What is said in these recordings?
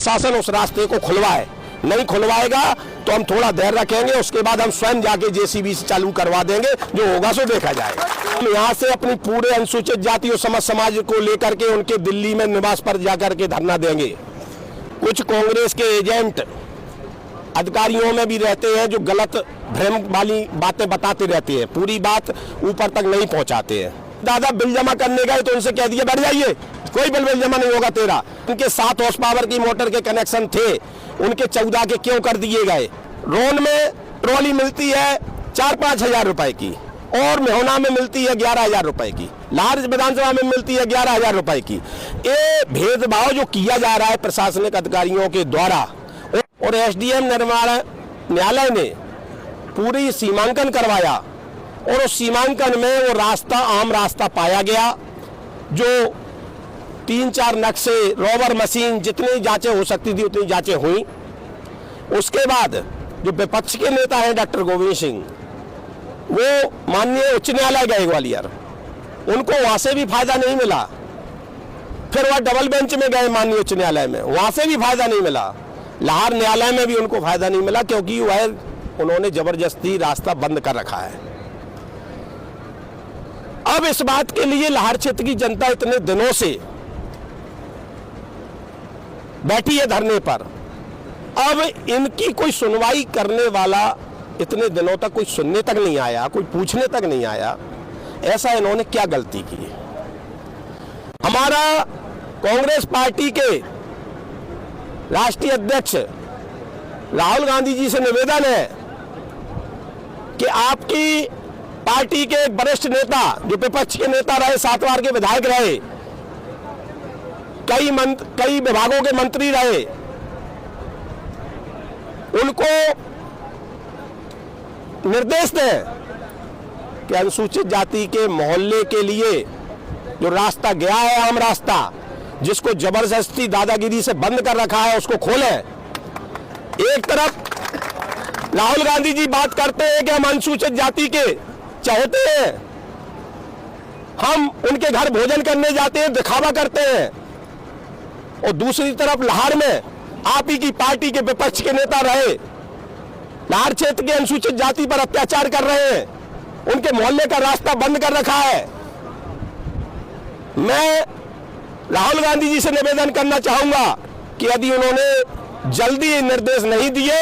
शासन उस रास्ते को खुलवाए, नहीं खुलवाएगा तो हम थोड़ा देर रखेंगे, उसके बाद हम स्वयं जाके जेसीबी से चालू करवा देंगे, जो होगा सो देखा जाएगा। हम यहाँ से अपनी पूरे अनुसूचित जाति और समाज को लेकर के उनके दिल्ली में निवास पर जाकर के धरना देंगे। कुछ कांग्रेस के एजेंट अधिकारियों में भी रहते हैं जो गलत भ्रम वाली बातें बताते रहते हैं, पूरी बात ऊपर तक नहीं पहुंचाते हैं। दादा बिल जमा करने गए तो उनसे कह दिया बैठ जाइए, कोई बिल जमा नहीं होगा तेरा। उनके 7 हॉर्स पावर की मोटर के कनेक्शन थे, उनके 14 के क्यों कर दिए गए। रोन में ट्रॉली मिलती है 4-5 हजार रुपए की और मेहना में मिलती है 11,000 रुपए की, लाहौर विधानसभा में मिलती है 11,000 रुपए की। ये भेदभाव जो किया जा रहा है प्रशासनिक अधिकारियों के द्वारा, और एसडीएम निर्माण न्यायालय ने पूरी सीमांकन करवाया और उस सीमांकन में वो रास्ता आम रास्ता पाया गया, जो 3-4 नक्शे रोवर मशीन जितनी जांचें हो सकती थी उतनी जांचें हुई। उसके बाद जो विपक्ष के नेता हैं डॉक्टर गोविंद सिंह, वो माननीय उच्च न्यायालय गए ग्वालियर, उनको वहां से भी फायदा नहीं मिला। फिर वह डबल बेंच में गए माननीय उच्च न्यायालय में, वहां से भी फायदा नहीं मिला। लाहौर न्यायालय में भी उनको फायदा नहीं मिला, क्योंकि वह उन्होंने जबरदस्ती रास्ता बंद कर रखा है। अब इस बात के लिए लाहौर क्षेत्र की जनता इतने दिनों से बैठी है धरने पर, अब इनकी कोई सुनवाई करने वाला इतने दिनों तक कोई सुनने तक नहीं आया, कोई पूछने तक नहीं आया, ऐसा इन्होंने क्या गलती की। हमारा कांग्रेस पार्टी के राष्ट्रीय अध्यक्ष राहुल गांधी जी से निवेदन है कि आपकी पार्टी के एक वरिष्ठ नेता जो विपक्ष के नेता रहे, 7 बार के विधायक रहे, कई विभागों के मंत्री रहे, उनको निर्देश दें कि अनुसूचित जाति के मोहल्ले के लिए जो रास्ता गया है, आम रास्ता जिसको जबरदस्ती दादागिरी से बंद कर रखा है, उसको खोलें। एक तरफ राहुल गांधी जी बात करते हैं कि हम अनुसूचित जाति के चाहते हैं, हम उनके घर भोजन करने जाते हैं, दिखावा करते हैं, और दूसरी तरफ लाहौर में आप ही की पार्टी के विपक्ष के नेता रहे, लाहौर क्षेत्र के अनुसूचित जाति पर अत्याचार कर रहे हैं, उनके मोहल्ले का रास्ता बंद कर रखा है। मैं राहुल गांधी जी से निवेदन करना चाहूंगा कि यदि उन्होंने जल्दी निर्देश नहीं दिए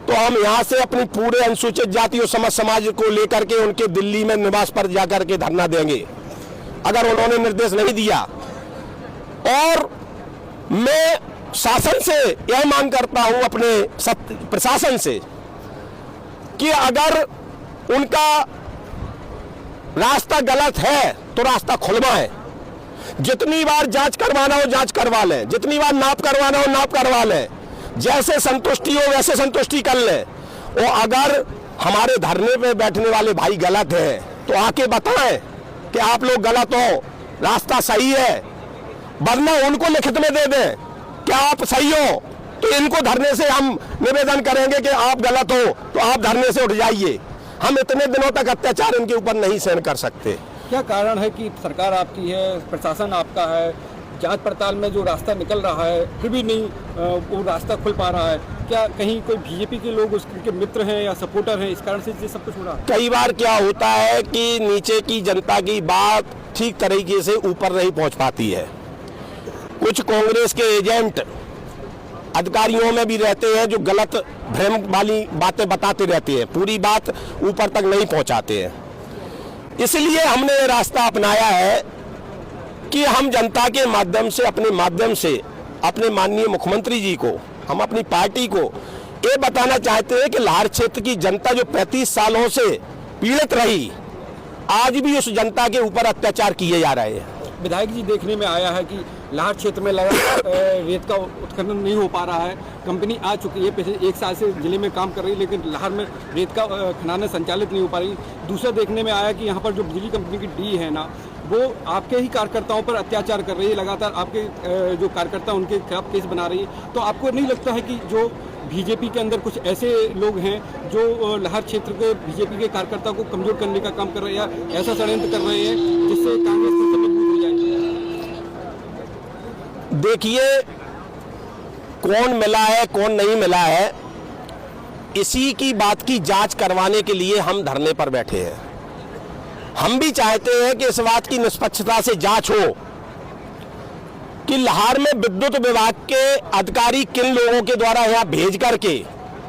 तो हम यहां से अपनी पूरे अनुसूचित जाति और समाज को लेकर के उनके दिल्ली में निवास पर जाकर के धरना देंगे, अगर उन्होंने निर्देश नहीं दिया। और मैं शासन से यह मांग करता हूं, अपने प्रशासन से, कि अगर उनका रास्ता गलत है तो रास्ता खुलवाएं। जितनी बार जांच करवाना हो जांच करवा लें, जितनी बार नाप करवाना हो नाप करवा लें, जैसे संतुष्टि हो वैसे संतुष्टि कर लें। और अगर हमारे धरने पे बैठने वाले भाई गलत हैं तो आके बताएं कि आप लोग गलत हो, रास्ता सही है, वरना उनको लिखित में दे दें कि आप सही हो, तो इनको धरने से हम निवेदन करेंगे कि आप गलत हो तो आप धरने से उठ जाइए। हम इतने दिनों तक अत्याचार इनके ऊपर नहीं सहन कर सकते। क्या कारण है कि सरकार आपकी है, प्रशासन आपका है, जांच पड़ताल में जो रास्ता निकल रहा है फिर भी नहीं वो रास्ता खुल पा रहा है? क्या कहीं कोई बीजेपी के लोग उसके मित्र हैं या सपोर्टर हैं, इस कारण से ये सब कुछ हो रहा है? कई बार क्या होता है कि नीचे की जनता की बात ठीक तरीके से ऊपर नहीं पहुंच पाती है। कुछ कांग्रेस के एजेंट अधिकारियों में भी रहते हैं जो गलत भ्रम वाली बातें बताते रहते हैं, पूरी बात ऊपर तक नहीं पहुंचाते हैं। इसलिए हमने ये रास्ता अपनाया है कि हम जनता के माध्यम से, अपने माध्यम से अपने माननीय मुख्यमंत्री जी को, हम अपनी पार्टी को ये बताना चाहते हैं कि लाहौर क्षेत्र की जनता जो 35 सालों से पीड़ित रही, आज भी उस जनता के ऊपर अत्याचार किए जा रहे हैं। विधायक जी, देखने में आया है कि लाहौर क्षेत्र में लगातार रेत का उत्खनन नहीं हो पा रहा है। कंपनी आ चुकी है, पिछले 1 साल से जिले में काम कर रही है, लेकिन लाहौर में रेत का खदानें संचालित नहीं हो पा रही। दूसरा देखने में आया कि यहाँ पर जो बिजली कंपनी की डी है ना, वो आपके ही कार्यकर्ताओं पर अत्याचार कर रही है, लगातार आपके जो कार्यकर्ता उनके खिलाफ केस बना रही है। तो आपको नहीं लगता है कि जो बीजेपी के अंदर कुछ ऐसे लोग हैं जो लाहौर क्षेत्र के बीजेपी के कार्यकर्ता को कमजोर करने का काम कर रहे हैं, या ऐसा षड्यंत्र कर रहे हैं जिससे कांग्रेस मजबूत हो जाए? देखिए, कौन मिला है कौन नहीं मिला है, इसी की बात की जांच करवाने के लिए हम धरने पर बैठे हैं। हम भी चाहते हैं कि इस बात की निष्पक्षता से जांच हो कि लाहौर में विद्युत विभाग के अधिकारी किन लोगों के द्वारा यहां भेज करके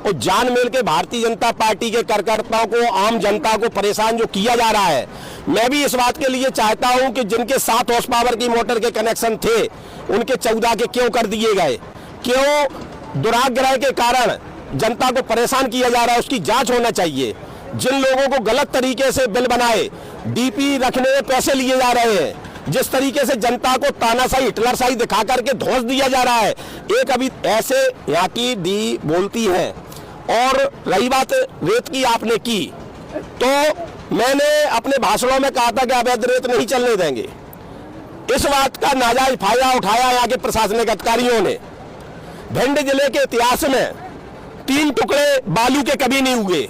और जान मिल के भारतीय जनता पार्टी के कार्यकर्ताओं को, आम जनता को परेशान जो किया जा रहा है। मैं भी इस बात के लिए चाहता हूं कि जिनके 7 हॉर्स पावर की मोटर के कनेक्शन थे उनके 14 के क्यों कर दिए गए, क्यों दुराग्रह के कारण जनता को परेशान किया जा रहा है, उसकी जांच होना चाहिए। जिन लोगों को गलत तरीके से बिल बनाए, डीपी रखने में पैसे लिए जा रहे हैं, जिस तरीके से जनता को तानाशाही हिटलरशाही दिखा करके धौंस दिया जा रहा है, एक अभी ऐसे यहाँ की डी बोलती है। और रही बात रेत की आपने की, तो मैंने अपने भाषणों में कहा था कि अवैध रेत नहीं चलने देंगे। इस बात का नाजायज फायदा उठाया यहाँ के प्रशासनिक अधिकारियों ने। भिंड जिले के इतिहास में 3 टुकड़े बालू के कभी नहीं हुए।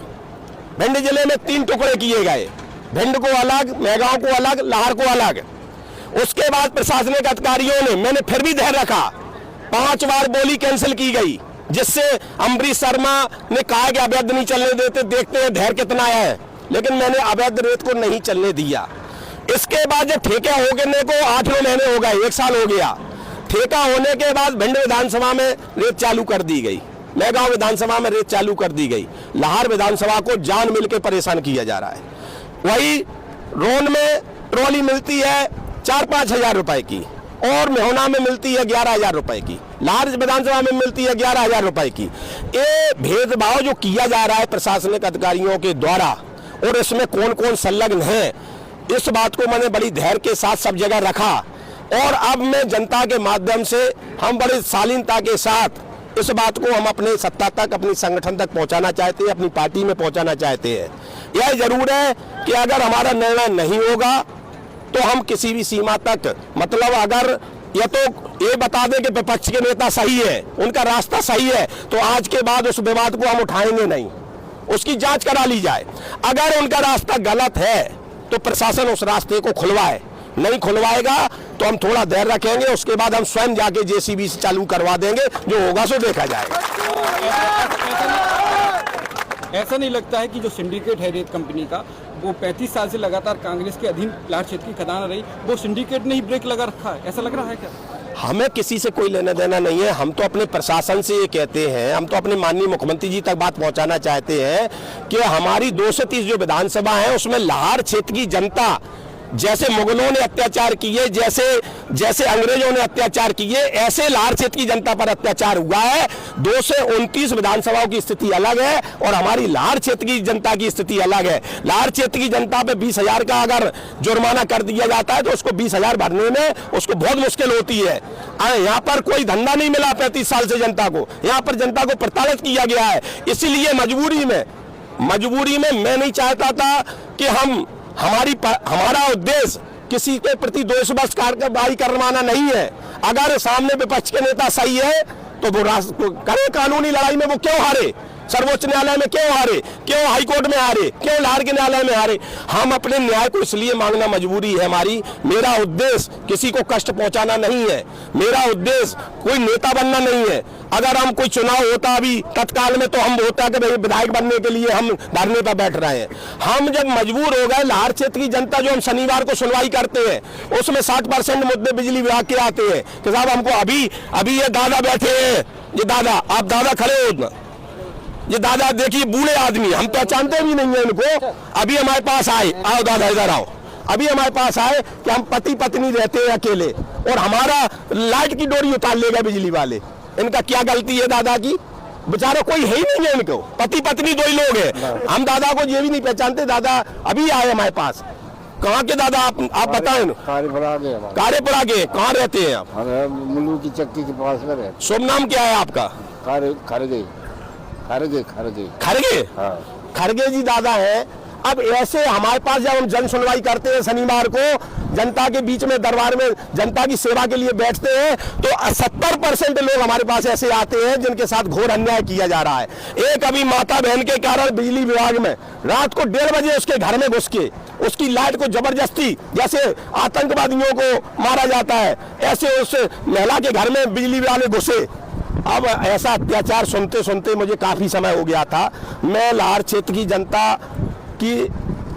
भिंड जिले में 3 टुकड़े किए गए, भिंड को अलग, मेहगांव को अलग, लाहौर को अलग। उसके बाद प्रशासनिक अधिकारियों ने, मैंने फिर भी धैर्य रखा, 5 बार बोली कैंसिल की गई, जिससे अम्बरीश शर्मा ने कहा कि अवैध नहीं चलने देते, देखते हैं धैर्य कितना है, लेकिन मैंने अवैध रेत को नहीं चलने दिया। इसके बाद जब ठेका होने को 8-9 महीने हो गए, 1 साल हो गया, ठेका होने के बाद भिंड विधानसभा में रेत चालू कर दी गई, मेहगांव विधानसभा में रेत चालू कर दी गई, लाहौर विधानसभा को जान मिल के परेशान किया जा रहा है। वही रोन में ट्रॉली मिलती है 4-5 हजार रुपए की और मेहुना में मिलती है 11,000 रुपए की, लाहौर विधानसभा में मिलती है 11,000 रुपए की। ये भेदभाव जो किया जा रहा है प्रशासनिक अधिकारियों के द्वारा, और इसमें कौन कौन संलग्न है, इस बात को मैंने बड़ी धैर्य के साथ सब जगह रखा। और अब मैं जनता के माध्यम से, हम बड़ी शालीनता के साथ इस बात को हम अपने सत्ता तक, अपनी संगठन तक पहुंचाना चाहते हैं, अपनी पार्टी में पहुंचाना चाहते हैं। यह जरूर है कि अगर हमारा निर्णय नहीं होगा तो हम किसी भी सीमा तक, मतलब अगर या तो ये बता दें कि विपक्ष के नेता सही है, उनका रास्ता सही है, तो आज के बाद उस विवाद को हम उठाएंगे नहीं, उसकी जांच करा ली जाए। अगर उनका रास्ता गलत है तो प्रशासन उस रास्ते को खुलवाए, नहीं खुलवाएगा तो हम थोड़ा देर रखेंगे, उसके बाद हम स्वयं जाके जेसीबी से चालू करवा देंगे, जो होगा सो देखा जाएगा। ऐसा नहीं लगता है कि जो सिंडिकेट है रेत कंपनी का, वो 35 साल से लगातार कांग्रेस के अधीन लाहौर क्षेत्र की खदान रही, वो सिंडिकेट ने ही ब्रेक लगा रखा है, ऐसा लग रहा है क्या? हमें किसी से कोई लेना देना नहीं है। हम तो अपने प्रशासन से ये कहते हैं, हम तो अपने माननीय मुख्यमंत्री जी तक बात पहुंचाना चाहते हैं कि हमारी 230 जो विधानसभा है उसमें लाहौर क्षेत्र की जनता, जैसे मुगलों ने अत्याचार किए, जैसे अंग्रेजों ने अत्याचार किए, ऐसे लाहौर क्षेत्र की जनता पर अत्याचार हुआ है। 229 विधानसभाओं की स्थिति अलग है और हमारी लाहौर क्षेत्र की जनता की स्थिति अलग है। लाहौर क्षेत्र की जनता पे 20,000 का अगर जुर्माना कर दिया जाता है तो उसको 20,000 भरने में उसको बहुत मुश्किल होती है। यहाँ पर कोई धंधा नहीं मिला 35 साल से जनता को, यहाँ पर जनता को प्रताड़ित किया गया है। इसीलिए मजबूरी में मैं नहीं चाहता था कि हमारा उद्देश्य किसी के प्रति द्वेषवश कार्रवाई करवाना नहीं है। अगर सामने विपक्ष के नेता सही है तो वो करे, कानूनी लड़ाई में वो क्यों हारे, सर्वोच्च न्यायालय में क्यों हारे, क्यों हाईकोर्ट में हारे, क्यों लाहौर के न्यायालय में हारे। हम अपने न्याय को इसलिए मांगना मजबूरी है हमारी। मेरा उद्देश्य किसी को कष्ट पहुंचाना नहीं है, मेरा उद्देश्य कोई नेता बनना नहीं है। अगर हम कोई चुनाव होता अभी तत्काल में तो हम होता कि भाई विधायक बनने के लिए हम धरने पर बैठ रहे हैं। हम जब मजबूर हो गए, लाहौर क्षेत्र की जनता जो हम शनिवार को सुनवाई करते हैं उसमें 60% मुद्दे बिजली विभाग के आते हैं कि साहब हमको अभी ये दादा बैठे हैं, ये दादा, आप दादा खड़े हो, ये दादा देखिए बूढ़े आदमी, हम पहचानते भी नहीं है इनको। अभी हमारे पास आए, आओ दादा इधर आओ, अभी हमारे पास आए कि हम पति पत्नी रहते हैं अकेले और हमारा लाइट की डोरी उतार लेगा बिजली वाले। इनका क्या गलती है दादा की? बेचारा कोई है ही नहीं है इनको, पति पत्नी 2 ही लोग हैं। हम दादा को ये भी नहीं पहचानते। दादा अभी आए हमारे पास। कहाँ के दादा आप बताएं? कार्यपुरा के। कहाँ रहते हैं आप? मुल्लू की चक्की के पास में रहते। शुभ नाम क्या है आपका? खरगे। खरगे जी दादा है। अब ऐसे हमारे पास जब हम जन सुनवाई करते हैं शनिवार को, जनता के बीच में दरबार में जनता की सेवा के लिए बैठते हैं, तो 70% लोग हमारे पास ऐसे आते हैं जिनके साथ घोर अन्याय किया जा रहा है। एक अभी माता बहन के कारण बिजली विभाग में रात को 1:30 बजे उसके घर में घुस के उसकी लाइट को जबरदस्ती, जैसे आतंकवादियों को मारा जाता है, ऐसे उस महिला के घर में बिजली वाले घुसे अब ऐसा अत्याचार सुनते सुनते मुझे काफ़ी समय हो गया था। मैं लाहौर क्षेत्र की जनता की,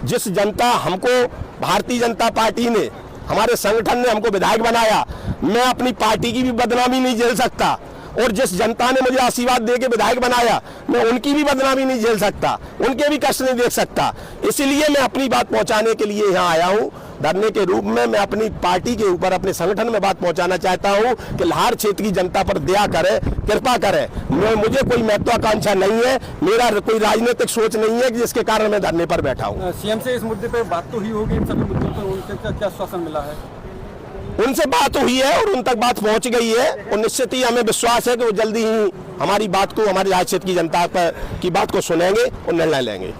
जिस जनता हमको भारतीय जनता पार्टी ने, हमारे संगठन ने हमको विधायक बनाया, मैं अपनी पार्टी की भी बदनामी नहीं झेल सकता। और जिस जनता ने मुझे आशीर्वाद दे के विधायक बनाया, मैं उनकी भी बदनामी नहीं झेल सकता, उनके भी कष्ट नहीं देख सकता। इसीलिए मैं अपनी बात पहुंचाने के लिए यहाँ आया हूँ धरने के रूप में। मैं अपनी पार्टी के ऊपर, अपने संगठन में बात पहुंचाना चाहता हूँ कि लाहौर क्षेत्र की जनता पर दया करे, कृपा करे। मुझे कोई महत्वाकांक्षा नहीं है, मेरा कोई राजनीतिक सोच नहीं है कि जिसके कारण मैं धरने पर बैठा हूँ। सीएम से इस मुद्दे पे बात तो ही होगी, इन सभी मुद्दों पर उनसे क्या आश्वासन मिला है? उनसे बात हुई है और उन तक बात पहुंच गई है, और निश्चित ही हमें विश्वास है कि वो जल्दी ही हमारी बात को, हमारे राज्य क्षेत्र की जनता की बात को सुनेंगे और निर्णय लेंगे।